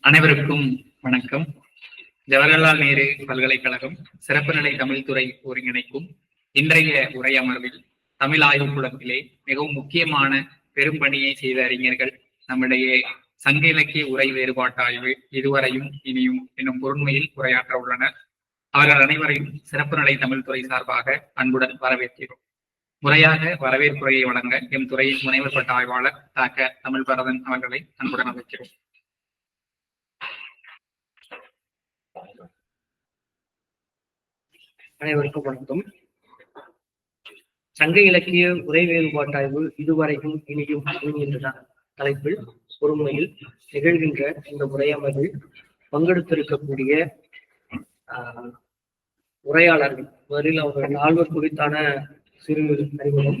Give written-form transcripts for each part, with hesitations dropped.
அனைவருக்கும் வணக்கம். ஜவஹர்லால் நேரு பல்கலைக்கழகம் சிறப்பு நிலை தமிழ் துறை ஒருங்கிணைக்கும் இன்றைய உரை அமர்வில் தமிழ் ஆய்வுக்கூடத்திலே மிகவும் முக்கியமான பெரும்பணியை செய்த அறிஞர்கள் நம்முடைய சங்க இலக்கிய உரை வேறுபாட்டு ஆய்வு இதுவரையும் இனியும் என்னும் பொருண்மையில் உரையாற்ற உள்ளனர். அவர்கள் அனைவரையும் சிறப்பு நிலை தமிழ் துறை சார்பாக அன்புடன் வரவேற்கிறோம். முறையாக வரவேற்புரையை வழங்க எம் துறையின் முனைவர் பட்ட ஆய்வாளர் டாக்டர் தமிழ் பரதன் அவர்களை அன்புடன் அழைக்கிறோம். அனைவருக்கும் வணக்கம். சங்க இலக்கிய உரை வேறுபாட்டாய்வு இதுவரைக்கும் இனியும் என்கின்ற தலைப்பில் பொறுமையில் நிகழ்கின்ற இந்த உரையமர்வில் பங்கெடுத்திருக்கக்கூடிய உரையாளர்கள் முதலில் அவர்கள் நால்வர் குறித்தான சிறு அறிமுகம்.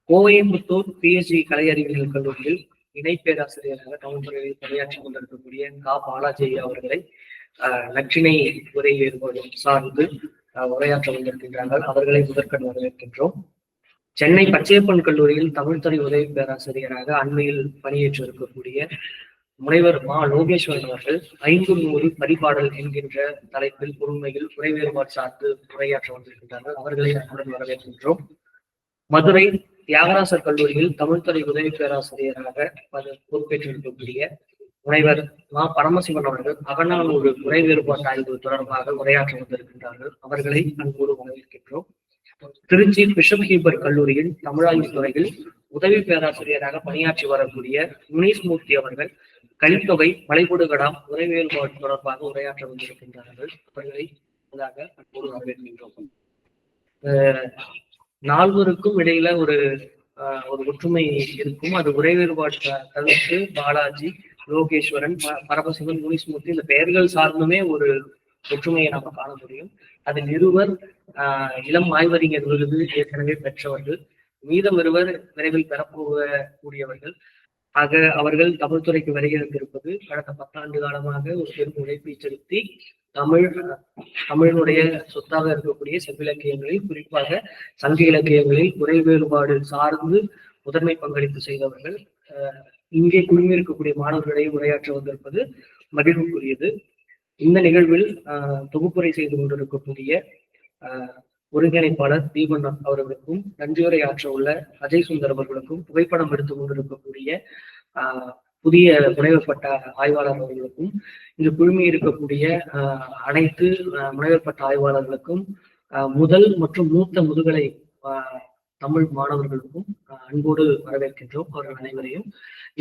கோவையம்புத்தூர் PhD கலை அறிவியல் கல்லூரியில் இணை பேராசிரியராக தமிழ் துறையில் பணியாற்றிக் கொண்டிருக்கக்கூடிய பாலாஜி அவர்களை நற்றினை உரை வேறுபாடு சார்ந்து உரையாற்ற வந்திருக்கின்றார்கள். அவர்களை முதற்கண் வரவேற்கின்றோம். சென்னை பச்சையப்பன் கல்லூரியில் தமிழ்துறை உதவி பேராசிரியராக அண்மையில் பணியேற்று இருக்கக்கூடிய முனைவர் லோகேஸ்வரன் அவர்கள் 500 பரிபாடல் என்கின்ற தலைப்பில் பொறுமையில் உரை வேறுபாடு சார்ந்து உரையாற்ற வந்திருக்கின்றார்கள். அவர்களை அன்புடன் வரவேற்கின்றோம். மதுரை தியாகராசர் கல்லூரியில் தமிழ்துறை உதவி பேராசிரியராக பொறுப்பேற்றிருக்கக்கூடிய முனைவர் பரமசிவன் அவர்கள் அகநானூறு உரை வேறுபாட்டு ஆய்வு தொடர்பாக உரையாற்ற வந்திருக்கின்றார்கள். அவர்களை அன்போடு வரவேற்கின்றோம். திருச்சி பிஷப் ஹீபர் கல்லூரியில் தமிழாய்வு துறையில் உதவி பேராசிரியராக பணியாற்றி வரக்கூடிய முனீஸ் மூர்த்தி அவர்கள் கலித்தொகை மலைகொடுகடாம் உரை வேறுபாடு தொடர்பாக உரையாற்ற வந்திருக்கின்றார்கள். அவர்களை அன்போடு வரவேற்கின்றோம். நால்வருக்கும் இடையில ஒரு ஒற்றுமை இருக்கும். அது உரை வேறுபாடு தவிர்த்து பாலாஜி, லோகேஸ்வரன், பரமசிவன், முனிஸ்மூர்த்தி இந்த பெயர்கள் சார்ந்துமே ஒரு ஒற்றுமையை நாம காண முடியும். அதில் இருவர் இளம் ஆய்வறிஞர் விருது ஏற்கனவே பெற்றவர்கள், மீதம் இருவர் விரைவில் பெறப்போகக்கூடியவர்கள். ஆக அவர்கள் தமிழ் துறைக்கு வருகிறந்திருப்பது கடந்த 10 ஆண்டு காலமாக ஒரு பெரும் உழைப்பை செலுத்தி தமிழினுடைய சொத்தாக இருக்கக்கூடிய செவ்விலக்கியங்களில் குறிப்பாக சங்க இலக்கியங்களில் உரை வேறுபாடு சார்ந்து முதன்மை பங்களிப்பு செய்தவர்கள். இங்கே குழுமியிருக்கக்கூடிய மாணவர்களை உரையாற்ற வந்திருப்பது மகிழ்வுக்குரியது. இந்த நிகழ்வில் தொகுப்புரை செய்து கொண்டிருக்கக்கூடிய ஒருங்கிணைப்பாளர் தீபன் அவர்களுக்கும், நன்றியுரை ஆற்ற உள்ள அஜய் சுந்தர் அவர்களுக்கும், புகைப்படம் எடுத்துக் கொண்டிருக்கக்கூடிய புதிய முனைவர்பட்ட ஆய்வாளர் அவர்களுக்கும், இங்கு குழுமி இருக்கக்கூடிய அனைத்து முனைவர்பட்ட ஆய்வாளர்களுக்கும், முதல் மற்றும் மூத்த முதுகலை தமிழ் மாணவர்களுக்கும் அன்போடு வரவேற்கின்றோம். அவர்கள் அனைவரையும்.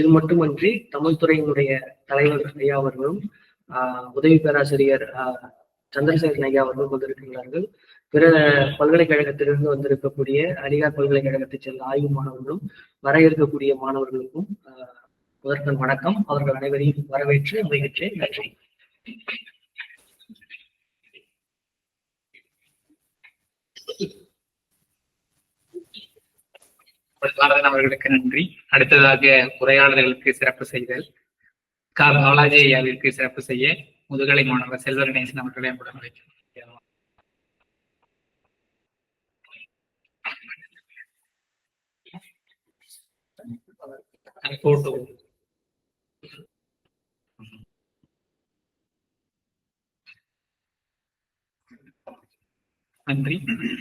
இது மட்டுமன்றி தமிழ் துறையினுடைய தலைவர் ஐயா அவர்களும் உதவி பேராசிரியர் சந்திரசேகரன் ஐயா அவர்கள் வந்திருக்கிறார்கள். பிற பல்கலைக்கழகத்திலிருந்து வந்திருக்கக்கூடிய அலிகார் பல்கலைக்கழகத்தைச் சேர்ந்த ஆய்வு மாணவர்களும் வர இருக்கக்கூடிய மாணவர்களுக்கும் முதற்கண் வணக்கம். அவர்கள் அனைவரையும் வரவேற்று மகிழ்ச்சியை நன்றி. அவர்களுக்கு நன்றி. அடுத்ததாக உரையாளர்களுக்கு சிறப்பு செய்தல் பாலாஜி ஐயாவிற்கு சிறப்பு செய்ய முதுகலை மாணவர் செல்வ கணேசன் அவர்களை அன்புடன் அழைக்கிறோம். நன்றி.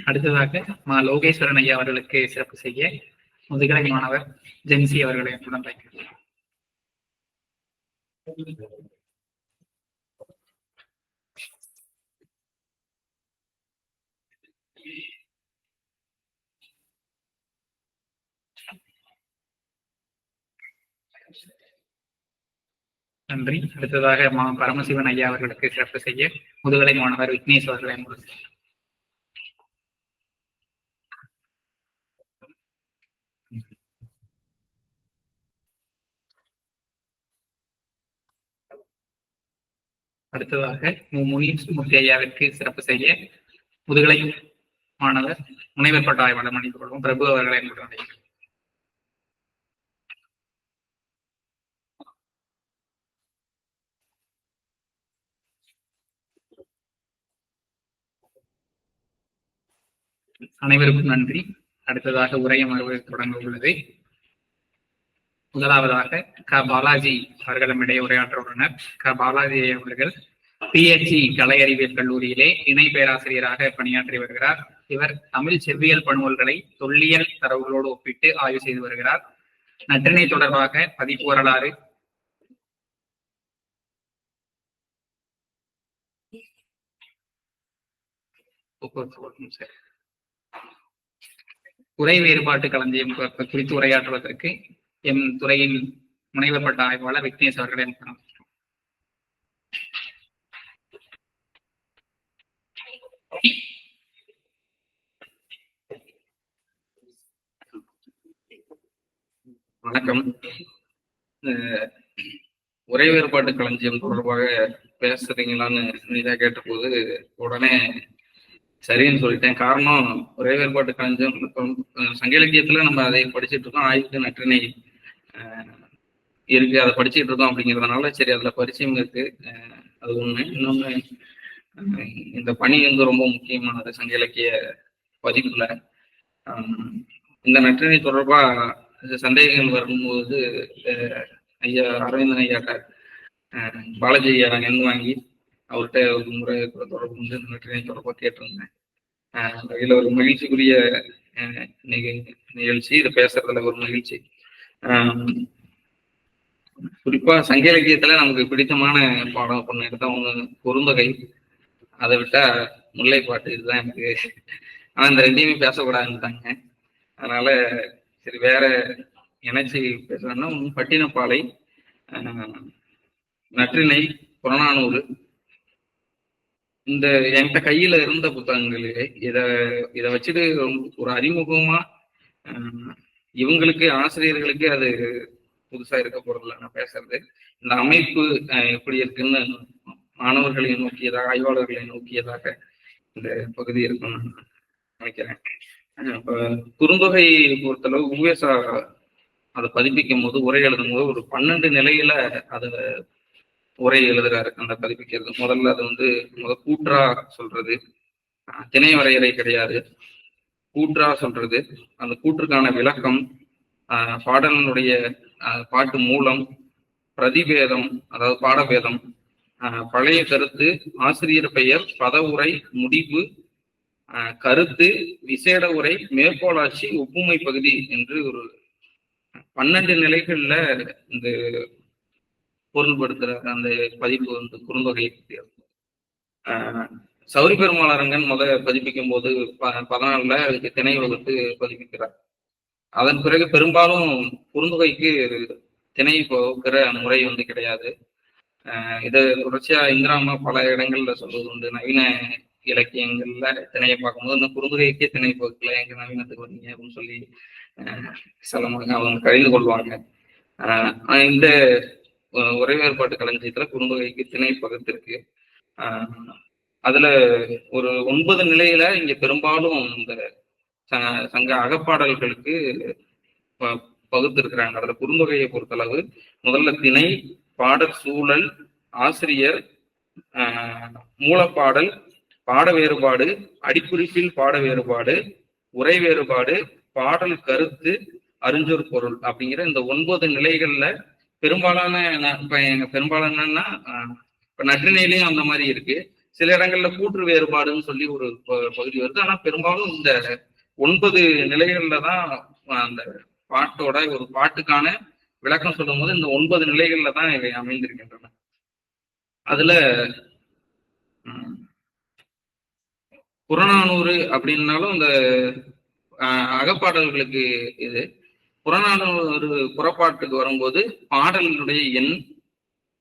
அடுத்ததாக லோகேஸ்வரன் ஐயா அவர்களுக்கு சிறப்பு செய்ய முதுகலை மாணவர் ஜென்சி அவர்களை அன்புடன் அழைக்கிறோம். நன்றி. அடுத்ததாக பரமசிவன் ஐயா அவர்களுக்கு சிறப்பு செய்ய முதுகலை மாணவர் விக்னேஷ் அவர்களை அடுத்ததாக முனீஸ் மூர்த்தி ஐயாவிற்கு சிறப்பு செய்ய முதுகலை மாணவர் முனைவர் பட்ட ஆய்வாளர் மன்னித்துக் கொள்வோம் பிரபு அவர்களை அழைக்கிறோம். அனைவருக்கும் நன்றி. அடுத்ததாக உரையமர்வு தொடங்க உள்ளது. முதலாவதாக பாலாஜி அவர்களிடையே உரையாற்ற உள்ளனர். பாலாஜி அவர்கள் PHE கலை அறிவியல் கல்லூரியிலே இணை பேராசிரியராக பணியாற்றி வருகிறார். இவர் தமிழ் செவ்வியல் பணுவல்களை தொல்லியல் தரவுகளோடு ஒப்பிட்டு ஆய்வு செய்து வருகிறார். நற்றிணை தொடர்பாக பதிப்பு வரலாறு, உரை வேறுபாட்டு களஞ்சியம் குறித்து உரையாற்றுவதற்கு எம் துறையின் முனைவர் பட்ட ஆய்வாளர் விக்னேஷ் அவர்களை அனுப்பலாம். வணக்கம். உரை வேறுபாட்டு களஞ்சியம் தொடர்பாக பேசுறீங்களான்னு நீதான் கேட்டபோது உடனே சரின்னு சொல்லிட்டேன். காரணம், உரை வேறுபாட்டு களஞ்சியம் சங்க இலக்கியத்துல நம்ம அதை படிச்சுட்டு இருக்கோம். ஆய்வுக்கு நற்றிணை இருக்கு, அதை படிச்சுட்டு இருக்கோம். அப்படிங்கிறதுனால சரி, அதுல பரிச்சயம் இருக்கு, அது ஒண்ணு. இன்னொன்னு, இந்த பணி வந்து ரொம்ப முக்கியமானது சங்க இலக்கிய பதிப்புல. இந்த நற்றிணை தொடர்பா சந்தேகங்கள் வரும்போது ஐயா அரவிந்தன் ஐயாட்ட பாலாஜி ஐயா எண் வாங்கி அவர்கிட்ட ஒரு முறை தொடர்பு வந்து இந்த நற்றிணை தொடர்பாக கேட்டிருந்தேன். இதுல ஒரு மகிழ்ச்சிக்குரிய நிகழ்ச்சி, இதை பேசுறதுல ஒரு மகிழ்ச்சி. குறிப்பா சங்க இலக்கியத்துல நமக்கு பிடித்தமான பாடம் அப்படின்னு எடுத்தா ஒண்ணு குறுந்தொகை, அதை விட்டா முல்லைப்பாட்டு. இதுதான் எனக்கு. ஆனா இந்த ரெண்டையுமே பேசக்கூடாதுன்னுட்டாங்க. அதனால சரி, வேற இணைச்சி பேசுறேன்னா பட்டினப்பாலை, நற்றிணை, புறநானூறு, இந்த என்கிட்ட கையில இருந்த புத்தகங்களே இத வச்சுட்டு ஒரு அறிமுகமா இவங்களுக்கு ஆசிரியர்களுக்கு அது புதுசா இருக்க போறதில்ல நான் பேசுறது. இந்த அமைப்பு எப்படி இருக்குன்னு மாணவர்களை நோக்கியதாக, ஆய்வாளர்களை நோக்கியதாக இந்த பகுதி இருக்குன்னு நினைக்கிறேன். இப்ப குறுந்தொகை பொறுத்தளவு உவேசா அதை பதிப்பிக்கும் போது, உரை எழுதும் போது ஒரு 12 நிலையில அதை உரை எழுதுறாரு. அந்த பதிப்பிக்கிறது முதல்ல அது வந்து கூற்றா சொல்றது, திணை வரையறை கிடையாது, கூற்றா சொல்றது, அந்த கூற்றுக்கான விளக்கம், பாடலினுடைய பாட்டு மூலம், பிரதிபேதம் அதாவது பாடபேதம், பழைய கருத்து, ஆசிரியர் பெயர், பத உரை, முடிவு, கருத்து, விசேட உரை, மேற்கோளாட்சி, ஒப்புமை பகுதி என்று ஒரு 12 நிலைகள்ல இந்த பொருள்படுத்துற அந்த பதிப்பு வந்து குறுந்தொகை. சௌரி பெருமாளரங்கன் பதிப்பிக்கும் போது 14ல அதுக்கு திணை வகுத்து பதிப்பிக்கிறார். அதன் பிறகு பெரும்பாலும் குறுந்தொகைக்கு திணை போகிற முறை வந்து கிடையாது. இதை தொடர்ச்சியா இந்திராமா பல இடங்கள்ல சொல்வது உண்டு. நவீன இலக்கியங்கள்ல திணையை பார்க்கும்போது இந்த குறுந்தொகைக்கே திணை போக்கல, எங்க நவீனத்துக்கு வரீங்க அப்படின்னு சொல்லி சிலமாக அவங்க கழிந்து கொள்வாங்க. இந்த உரை வேறுபாட்டு களஞ்சியத்துல குறுந்தொகைக்கு திணை பகுத்திருக்கு. அதுல ஒரு 9 நிலையில இங்க பெரும்பாலும் இந்த சங்க அகப்பாடல்களுக்கு பகுத்திருக்கிறாங்க. அதுல குறுந்தொகையை பொறுத்தளவு முதல்ல திணை, பாடல் சூழல், ஆசிரியர், மூலப்பாடல், பாட வேறுபாடு, அடிக்குறிப்பில் பாட வேறுபாடு, உரை வேறுபாடு, பாடல் கருத்து, அறிஞ்சொரு பொருள் அப்படிங்கிற இந்த 9 நிலைகள்ல பெரும்பாலான பெரும்பாலானன்னா இப்ப நற்றிணையிலையும் அந்த மாதிரி இருக்கு. சில இடங்கள்ல கூற்று வேறுபாடுன்னு சொல்லி ஒரு பகுதி வருது. ஆனா பெரும்பாலும் இந்த 9 நிலைகள்ல தான் அந்த பாட்டோட ஒரு பாட்டுக்கான விளக்கம் சொல்லும் போது இந்த 9 நிலைகள்ல தான் இவை அமைந்திருக்கின்றன. அதுல புறநானூறு அப்படின்னாலும் இந்த அகப்பாடல்களுக்கு இது. புறநானூறு புறப்பாட்டுக்கு வரும்போது பாடலினுடைய எண்,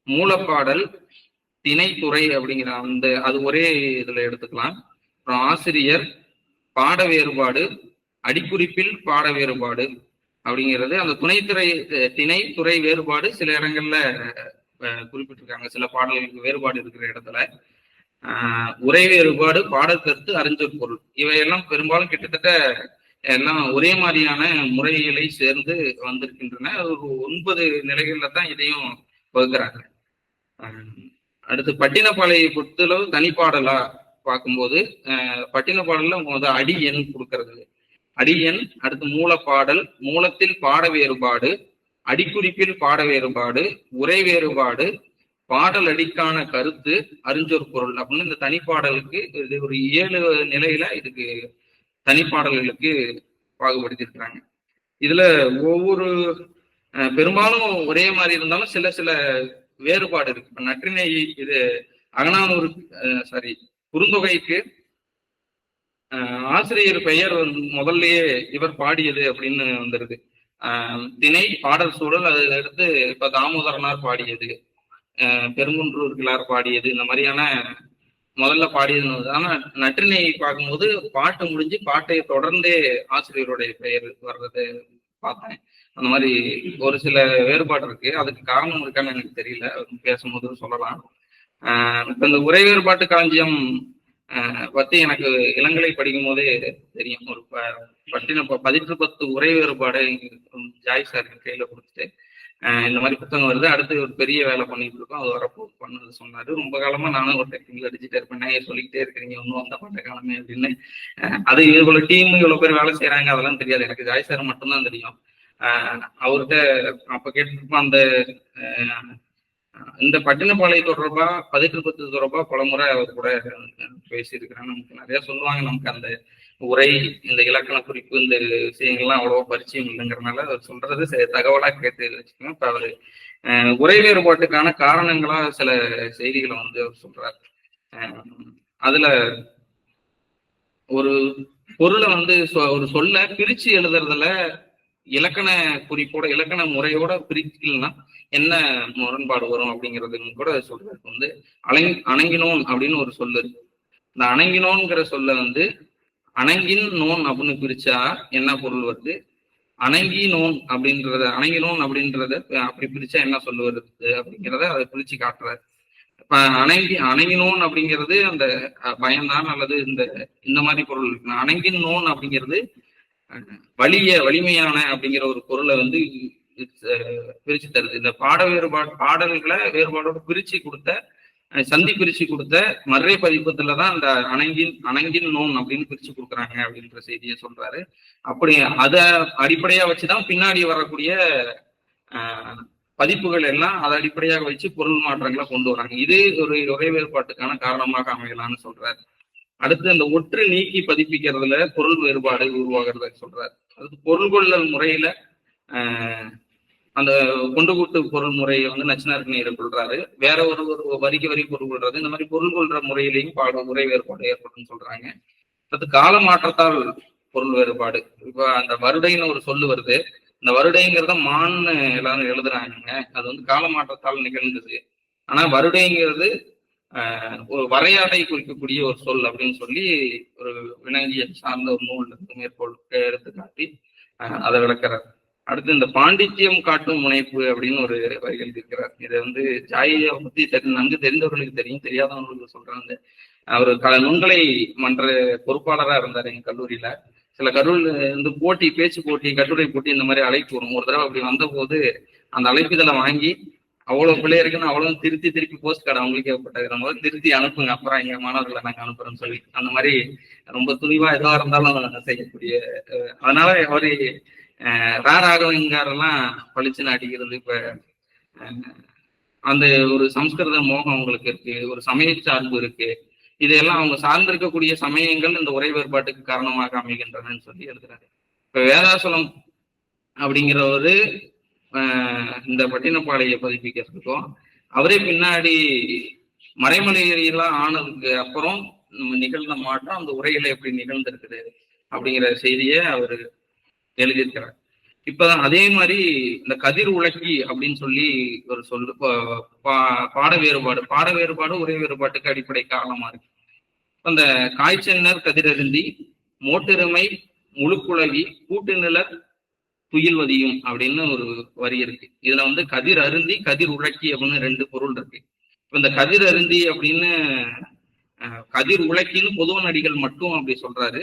மூலப்பாடல், திணைத்துறை அப்படிங்கிற அந்த அது ஒரே இதுல எடுத்துக்கலாம். அப்புறம் ஆசிரியர், பாட வேறுபாடு, அடிக்குறிப்பில் பாட வேறுபாடு அப்படிங்கிறது. அந்த திணைத்துறை வேறுபாடு சில இடங்கள்ல குறிப்பிட்டிருக்காங்க. சில பாடல்களுக்கு வேறுபாடு இருக்கிற இடத்துல உரை வேறுபாடு, பாடக்கருத்து, அறிஞ்சொரு பொருள் இவையெல்லாம் பெரும்பாலும் கிட்டத்தட்ட எல்லாம் ஒரே மாதிரியான முறைகளை சேர்ந்து வந்திருக்கின்றன. ஒரு 9 நிலைகள்ல தான் இதையும் வகுக்கிறாங்க. அடுத்து பட்டினப்பாளையை பொறுத்தளவு தனிப்பாடலா பார்க்கும்போது பட்டினப்பாடல்ல அவங்க அடி எண் கொடுக்கறது, அடி எண், அடுத்து மூலப்பாடல், மூலத்தில் பாட வேறுபாடு, அடிக்குறிப்பில் பாட வேறுபாடு, உரை வேறுபாடு, பாடல் அடிக்கான கருத்து, அறிஞ்சொர் பொருள் அப்படின்னு இந்த தனிப்பாடலுக்கு இது ஒரு 7 நிலையில இதுக்கு தனிப்பாடல்களுக்கு பாகுபடுத்தியிருக்கிறாங்க. இதுல ஒவ்வொரு பெரும்பாலும் ஒரே மாதிரி இருந்தாலும் சில சில வேறுபாடு இருக்கு. இப்ப நற்றிணை இது அகநானூறு குறுந்தொகைக்கு ஆசிரியர் பெயர் முதல்லயே இவர் பாடியது அப்படின்னு வந்துருது. திணை, பாடல் சூழல், அதுல இருந்து இப்ப தாமோதரனார் பாடியது, பெருங்குன்றூர்களார் பாடியது, இந்த மாதிரியான முதல்ல பாடியது. ஆனா நற்றினை பார்க்கும்போது பாட்டு முடிஞ்சு பாட்டை தொடர்ந்தே ஆசிரியருடைய பெயர் வர்றது பார்த்தேன். அந்த மாதிரி ஒரு சில வேறுபாடு இருக்கு. அதுக்கு காரணம் இருக்கான்னு எனக்கு தெரியல, பேசும்போது சொல்லலாம். இப்ப இந்த உரை வேறுபாட்டு களஞ்சியம் பத்தி எனக்கு இளங்கலை படிக்கும் போதே தெரியும். ஒரு பட்டின 10 உரை வேறுபாடு ஜாய் சார் கையில கொடுத்துட்டு இந்த மாதிரி புத்தகம் வருது, அடுத்து ஒரு பெரிய வேலை பண்ணிட்டு இருக்கோம், அது வரப்போ பண்ணது சொன்னாரு. ரொம்ப காலமா நானும் ஒரு டெக்னிக்கல் அடிச்சுட்டே இருப்பேன், சொல்லிக்கிட்டே இருக்கிறீங்க ஒன்றும் வந்த பாட்டை காலமே அப்படின்னு. அது இவ்வளவு டீம் இவ்வளவு பேர் வேலை செய்யறாங்க அதெல்லாம் தெரியாது எனக்கு, ஜாய் சார் மட்டும்தான் தெரியும். அவர்கிட்ட அப்ப கேட்டிருப்போம் அந்த இந்த பட்டினப்பாளைய தொடர்பா 10 தொடர்பா பலமுறை அவர் கூட பேசியிருக்கிறேன். நமக்கு நிறைய சொல்லுவாங்க, நமக்கு அந்த உரை, இந்த இலக்கண குறிப்பு, இந்த விஷயங்கள்லாம் அவ்வளவா பரிச்சயம் இல்லைங்கிறதுனால அவர் சொல்றது தகவலா கேட்டு வச்சுக்கோங்க. இப்ப அவரு உரை வேறுபாட்டுக்கான காரணங்களா சில செய்திகளை அவர் சொல்றார். அதுல ஒரு பொருளை ஒரு சொல்ல பிரிச்சு எழுதுறதுல இலக்கண குறிப்போட இலக்கண முறையோட பிரிக்கலன்னா என்ன முரண்பாடு வரும் அப்படிங்கிறது கூட சொல்றது. அணங்கினோன் அப்படின்னு ஒரு சொல்லு இருக்கு. இந்த அணங்கினோன்கிற சொல்ல அணங்கின் நோன் அப்படின்னு பிரிச்சா என்ன பொருள் வருது, அணங்கினோன் அப்படின்றத அப்படி பிரிச்சா என்ன சொல்லு வருது அப்படிங்கிறத அதை பிரிச்சு காட்டுறாரு. இப்ப அணங்கினோன் அப்படிங்கிறது அந்த பயம்தான் அல்லது இந்த மாதிரி பொருள் இருக்கு. அணங்கின் நோன் அப்படிங்கிறது வலிமையான அப்படிங்கிற ஒரு பொருளை பிரிச்சு தருது. இந்த பாடல்களை வேறுபாடோட பிரிச்சு கொடுத்த சந்தி பிரிச்சு கொடுத்த மர்ரை பதிப்பத்துலதான் அந்த அணங்கின் நோன் அப்படின்னு பிரிச்சு கொடுக்குறாங்க அப்படின்ற செய்தியை சொல்றாரு. அப்படி அதை அடிப்படையா வச்சுதான் பின்னாடி வரக்கூடிய பதிப்புகள் எல்லாம் அதை அடிப்படையாக வச்சு பொருள் மாற்றங்களை கொண்டு வராங்க. இது ஒரு உரை வேறுபாட்டுக்கான காரணமாக அமையலாம்னு சொல்றாரு. அடுத்து அந்த ஒற்று நீக்கி பதிப்பிக்கிறதுல பொருள் வேறுபாடு உருவாகிறத சொல்றாரு. அதுக்கு பொருள் கொள்ளல் முறையில அந்த கொண்டு கூட்டு பொருள் முறையை நச்சினாருக்கு நீர் கொள்றாரு. வேற ஒரு வரிக்கு வரி பொருள் கொள்றது, இந்த மாதிரி பொருள் கொள்ற முறையிலையும் உரை வேறுபாடு ஏற்படும் சொல்றாங்க. அது கால மாற்றத்தால் பொருள் வேறுபாடு. இப்ப அந்த வருடைன்னு ஒரு சொல்லு வருது, இந்த வருடைங்கிறத மான்னு எல்லாரும் எழுதுறாங்க, அது கால மாற்றத்தால் நிகழ்ந்தது. ஆனா வருடைங்கிறது ஒரு வரையாடை குறிக்கக்கூடிய ஒரு சொல் அப்படின்னு சொல்லி ஒரு விலங்கியல் சார்ந்த ஒரு நூல் மேற்கோள் எடுத்து காட்டி அதை விளக்குறார். அடுத்து இந்த பாண்டித்யம் காட்டும் முனைப்பு அப்படின்னு ஒரு வரி எழுதியிருக்கிறார். இதை ஜாயை பத்தி நன்கு தெரிந்தவர்களுக்கு தெரியும், தெரியாதவர்களுக்கு சொல்றாங்க. அவர் நுண்கலை மன்ற பொறுப்பாளராக இருந்தார் எங்க கல்லூரியில. சில கல்லூரியில போட்டி, பேச்சு போட்டி, கட்டுரை போட்டி இந்த மாதிரி அழைப்பு வரும். ஒரு தடவை அப்படி வந்த போது அந்த அழைப்புதலை வாங்கி அவ்வளவு பிள்ளை இருக்குன்னு அவ்வளவு திருப்பி போஸ்ட் கார்டு அவங்களுக்கு ஏற்பட்டது, திருத்தி அனுப்புங்க, அப்புறம் எங்க மாணவர்களை நாங்க அனுப்புறோம்னு சொல்லி அந்த மாதிரி ரொம்ப துணிவா எதுவா இருந்தாலும் செய்யக்கூடிய. அதனால அவரு ராராகவங்காரெல்லாம் பளிச்சுன்னு அடிக்கிறது. இப்ப அந்த ஒரு சம்ஸ்கிருத மோகம் அவங்களுக்கு இருக்கு, ஒரு சமய சார்பு இருக்கு. இதையெல்லாம் அவங்க சார்ந்திருக்கக்கூடிய சமயங்கள் இந்த உரை வேறுபாட்டுக்கு காரணமாக அமைகின்றனன்னு சொல்லி எழுதுறாரு. இப்ப வேதாசலம் அப்படிங்கிறவரு இந்த பட்டினப்பாளையை பதிப்பிக்கிறதுக்கும் அவரே பின்னாடி மறைமலையெல்லாம் ஆனதுக்கு அப்புறம் நிகழ்ந்த மாற்றம் அந்த உரையில எப்படி நிகழ்ந்திருக்குது அப்படிங்கிற செய்தியை அவரு எழுதியிருக்கிறார். இப்பதான் அதே மாதிரி இந்த கதிர் உலக்கி அப்படின்னு சொல்லி ஒரு சொல்லு பாட வேறுபாடு உரை வேறுபாட்டுக்கு அடிப்படை காரணமா இருக்கு. அந்த காய்ச்சென்னர் கதிரருந்தி மோட்டெருமை முழுக்குழவி கூட்டு நிலர் துயில்வதியும் அப்படின்னு ஒரு வரி இருக்கு. இதுல கதிர் அருந்தி கதிர் உலக்கி அப்படின்னு 2 பொருள் இருக்கு. இந்த கதிர் அருந்தி அப்படின்னு கதிர் உலக்கின்னு பொதுவ நடிகள் மட்டும் அப்படி சொல்றாரு.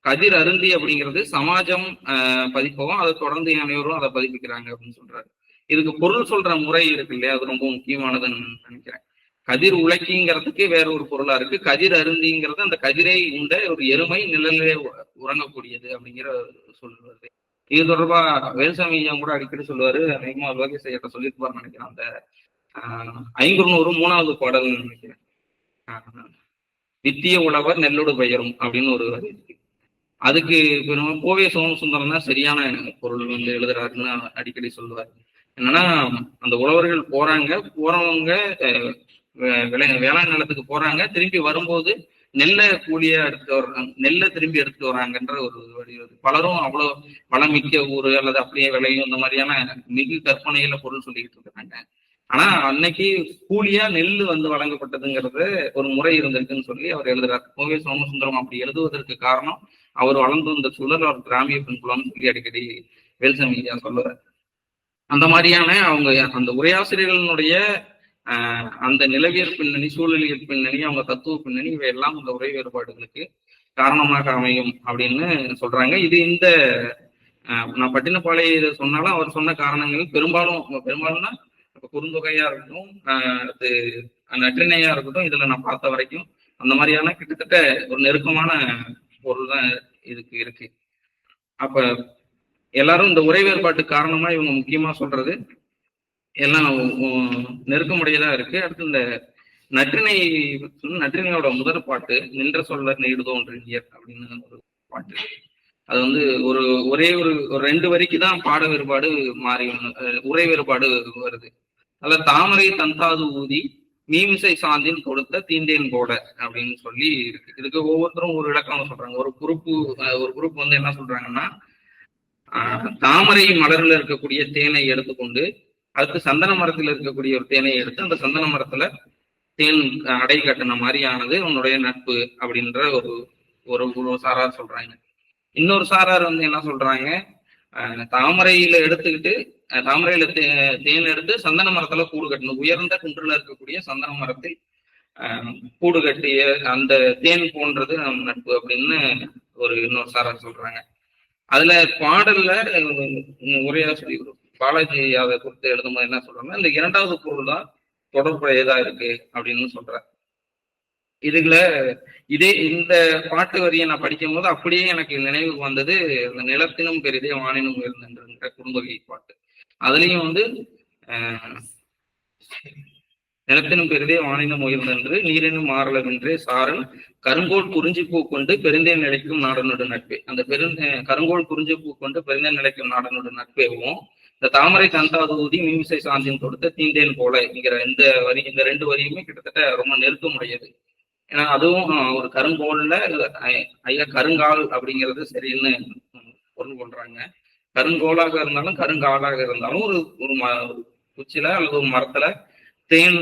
கதிர் அருந்தி அப்படிங்கிறது சமாஜம் பதிப்பவும் அதை தொடர்ந்து அனைவரும் அதை பதிப்பிக்கிறாங்க அப்படின்னு சொல்றாரு. இதுக்கு பொருள் சொல்ற முறை இருக்கு இல்லையா, அது ரொம்ப முக்கியமானதுன்னு நினைக்கிறேன். கதிர் உழைக்கிங்கிறதுக்கு வேற ஒரு பொருளா இருக்கு. கதிர் அருந்திங்கிறது அந்த கதிரை உண்ட ஒரு எருமை நிழலிலே உறங்கக்கூடியது அப்படிங்கிற சொல்லுவது. இது தொடர்பா வேல்சாமி ஐயா கூட அடிக்கடி சொல்லுவாரு. அதிகமா லோகேஷ் ஐயா சொல்லியிருப்பாருன்னு நினைக்கிறேன். அந்த 500 3வது பாடல் நினைக்கிறேன். வித்திய உழவர் நெல்லோடு பெயரும் அப்படின்னு ஒரு வரி இருக்கு. அதுக்கு கோவை சோமசுந்தரம் தான் சரியான பொருள் எழுதுறாருன்னு அடிக்கடி சொல்லுவார். என்னன்னா, அந்த உழவர்கள் போறவங்க வேளாண் நிலத்துக்கு போறாங்க, திரும்பி வரும்போது நெல்லை கூலியா எடுத்துட்டு வர்றாங்க, நெல்லை திரும்பி எடுத்துட்டு வராங்கன்ற ஒரு வழி. பலரும் அவ்வளவு வளமிக்க ஊரு அல்லது அப்படியே விளையும் இந்த மாதிரியான மிகு கற்பனையில பொருள் சொல்லிக்கிட்டு இருக்கிறாங்க. ஆனா அன்னைக்கு கூலியா நெல் வழங்கப்பட்டதுங்கிறது ஒரு முறை இருந்திருக்குன்னு சொல்லி அவர் எழுதுறாரு. கோவை சோமசுந்தரம் அப்படி எழுதுவதற்கு காரணம் அவர் வளர்ந்து வந்த சூழல், அவர் கிராமிய பின்புலம்னு சொல்லி அடிக்கடி வேல்சாமி ஐயா சொல்லுவார். அந்த மாதிரியான அவங்க அந்த உரையாசிரியர்களுடைய அந்த நிலவியல் பின்னணி, சூழலியல் பின்னணி, அவங்க தத்துவ பின்னணி, இவையெல்லாம் அந்த உரை வேறுபாடுகளுக்கு காரணமாக அமையும் அப்படின்னு சொல்றாங்க. இது இந்த நான் பட்டினப்பாலை சொன்னாலும் அவர் சொன்ன காரணங்கள் பெரும்பாலும்னா குறுந்தொகையா இருக்கட்டும், அது நற்றிணையா இருக்கட்டும், இதுல நான் பார்த்த வரைக்கும் அந்த மாதிரியான கிட்டத்தட்ட ஒரு நெருக்கமான பொருள் தான் இதுக்கு இருக்கு. அப்ப எல்லாரும் இந்த உரை வேறுபாட்டு காரணமா இவங்க முக்கியமா சொல்றது எல்லாம் நெருக்கமுடையதா இருக்கு. அடுத்து இந்த நற்றிணையோட முதல் பாட்டு நின்ற சொல்ல நெய்டுதோன்றியர் அப்படின்னு ஒரு பாட்டு. அது ஒரே ஒரு 2 வரிக்கு தான் பாட வேறுபாடு மாறி உரை வேறுபாடு வருது. அதுல தாமரை தந்தாது ஊதி மீமிசை சாந்தின் கொடுத்த தீந்தேன் போட அப்படின்னு சொல்லி இருக்கு. இதுக்கு ஒவ்வொருத்தரும் ஒரு விளக்கம் சொல்றாங்க. ஒரு குரூப் என்ன சொல்றாங்கன்னா, தாமரை மலர்ல இருக்கக்கூடிய தேனை எடுத்துக்கொண்டு அதுக்கு சந்தன மரத்துல இருக்கக்கூடிய ஒரு தேனை எடுத்து அந்த சந்தன மரத்துல தேன் அடை கட்டின மாதிரியானது உன்னுடைய நட்பு அப்படின்ற ஒரு சாரார் சொல்றாங்க. இன்னொரு சாரார் என்ன சொல்றாங்க, தாமரையில தேன் எடுத்து சந்தன மரத்துல கூடு கட்டணும், உயர்ந்த குன்றுல இருக்கக்கூடிய சந்தன மரத்தில் கூடு கட்டிய அந்த தேன் போன்றது நட்பு அப்படின்னு இன்னொரு சாரார் சொல்றாங்க. அதுல பாடல்ல உரையாசிரியர் பாலாஜி அதை குறித்து எழுதும்போது என்ன சொல்றாங்க, இந்த 2வது பொருள் தான் தொடர்புடையதா இருக்கு அப்படின்னு சொல்றாரு. இதுல இந்த பாட்டு வரியை நான் படிக்கும் போது அப்படியே எனக்கு நினைவுக்கு வந்தது இந்த நிலத்தினும் பெரிதே வானினும் உயர்ந்தன்ற குறுந்தொகை பாட்டு. அதுலயும் நிலத்தினும் பெரிதே வானினும் உயர்ந்தென்று நீரினும் மாறலவென்றே சாரல் கருங்கோல் குறிஞ்சி பூ கொண்டு பெருந்தேன் நிலைக்கும் நாடனோட நட்பே. அந்த கருங்கோல் குறிஞ்சி பூ கொண்டு பெருந்தேன் நிலைக்கும் நாடனோட நட்பேவும் இந்த தாமரை தந்தாது ஊதி மீமிசை சாந்தின் கொடுத்த தீந்தேன் போல என்கிற இந்த 2 வரியுமே கிட்டத்தட்ட ரொம்ப நெருக்கமுடையது. ஏன்னா அதுவும் ஒரு கருங்கோல்ல ஐயா கருங்கால் அப்படிங்கிறது சரின்னு பொருள் கொள்றாங்க. கருங்கோலாக இருந்தாலும் கருங்காலாக இருந்தாலும் ஒரு குச்சில அல்லது ஒரு மரத்துல தேன்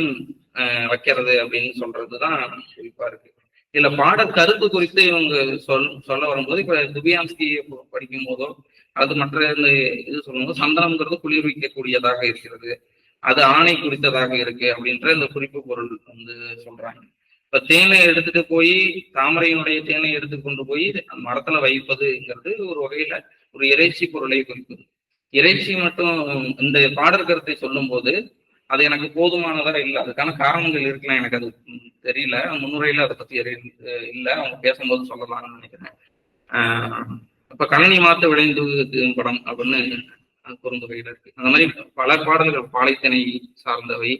வைக்கிறது அப்படின்னு சொல்றதுதான் குறிப்பா இருக்கு. இதுல பாட கருத்து குறித்து இவங்க சொல்ல வரும்போது இப்ப துபியான்ஸ்கி படிக்கும் போதோ அது மற்ற இது சொல்லும்போது சந்தனம்ங்கிறது குளிர்விக்கக்கூடியதாக இருக்கிறது, அது ஆணை குறித்ததாக இருக்கு அப்படின்ற இந்த குறிப்பு பொருள் சொல்றாங்க. இப்ப தேனை எடுத்துட்டு போய் தாமரையினுடைய தேனை எடுத்து கொண்டு போய் மரத்துல வைப்பதுங்கிறது ஒரு வகையில ஒரு இறைச்சி பொருளை குறிப்பது. இறைச்சி மட்டும் இந்த பாடல் கருத்தை சொல்லும் போது அது எனக்கு போதுமானதா இல்லை. அதுக்கான காரணங்கள் இருக்கலாம், எனக்கு அது தெரியல. முன்னுரையில அதை பத்தி இல்லை, அவங்க பேசும்போது சொல்லலாம்னு நினைக்கிறேன். இப்ப கணனி மாத்த விளைந்து படம் அப்படின்னு குறுந்தொகையில இருக்கு. அந்த மாதிரி பல பாடல்கள் பாலைத்தனை சார்ந்தவை,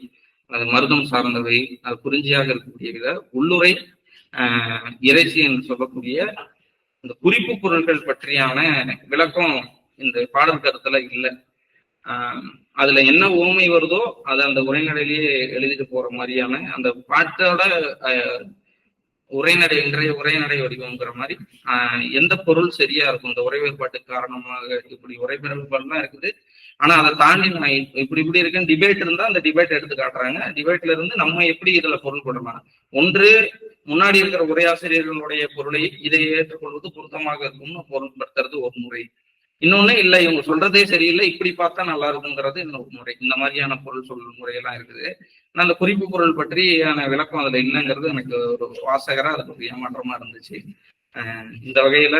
அது மருதம் சார்ந்தவை, அது குறிஞ்சியாக இருக்கக்கூடிய வித உள்ளுரை இறைச்சி என்று சொல்லக்கூடிய இந்த குறிப்பு பொருட்கள் பற்றியான விளக்கம் இந்த பாடல் கருத்துல இல்லை. அதுல என்ன ஓமை வருதோ அதை அந்த உரைநடையிலேயே எழுதிட்டு போற மாதிரியான அந்த பாட்டோட இன்றைய உரைநடை வடிவம்ங்கிற மாதிரி எந்த பொருள் சரியா இருக்கும். இந்த உரை வேறுபாட்டுக்கு காரணமாக இப்படி உரை வேறுபாடுலாம் இருக்குது. ஆனா அதை தாண்டி நான் இப்படி இருக்குன்னு டிபேட் இருந்தா அந்த டிபேட் எடுத்து காட்டுறாங்க. டிபேட்ல இருந்து நம்ம எப்படி இதுல பொருள் போடலாம், ஒன்று முன்னாடி இருக்கிற உரையாசிரியர்களுடைய பொருளை இதை ஏற்றுக்கொள்வது பொருத்தமாக இருக்கும்னு பொருள்படுத்துறது ஒரு முறை. இன்னொன்னு இல்லை, இவங்க சொல்றதே சரியில்லை, இப்படி பார்த்தா நல்லா இருக்குங்கிறது இன்னொரு முறை. இந்த மாதிரியான பொருள் சொல்லும் முறையெல்லாம் இருக்குது. நான் அந்த குறிப்பு பொருள் பற்றியான விளக்கம் அதுல இல்லைங்கிறது எனக்கு ஒரு வாசகரா அது ஒரு ஏமாற்றமா இருந்துச்சு. இந்த வகையில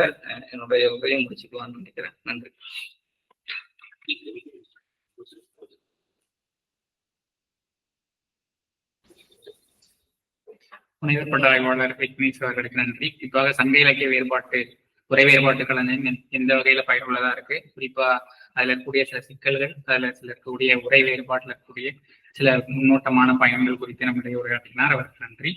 என்னுடைய உரையை முடிச்சுக்கலாம்னு நினைக்கிறேன். நன்றி. முனைவர் பட்ட ஆய்வாளர் விக்னேஷ் அவர்களுக்கு நன்றி. குறிப்பாக சங்க இலக்கிய வேறுபாட்டு உரை வேறுபாட்டுகள் எந்த வகையில பயனுள்ளதா இருக்கு, குறிப்பா அதுல இருக்கக்கூடிய சில சிக்கல்கள், அதுல சில இருக்கக்கூடிய உரை வேறுபாட்டுல இருக்கக்கூடிய சில முன்னோட்டமான பயன்கள் குறித்து நம்முடைய உரையாற்றினார். அவருக்கு நன்றி.